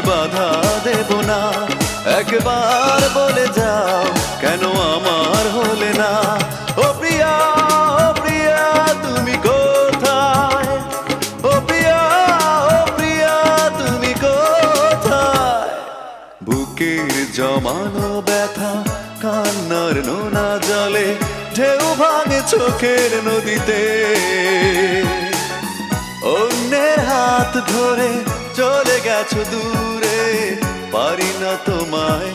বাধা দেব না। একবার বলে যাও কেন আমার হলে না। ও প্রিয়া, ও প্রিয়া তুমি কোথায়? ও প্রিয়া, ও প্রিয়া তুমি কোথায়? বুকের জমানো ব্যথা কান্নার নোনা জলে ঢেউ ভাঙে চোখের নদীতে। অন্যের হাত ধরে চলে গেছো দূরে, পারি না তোমায়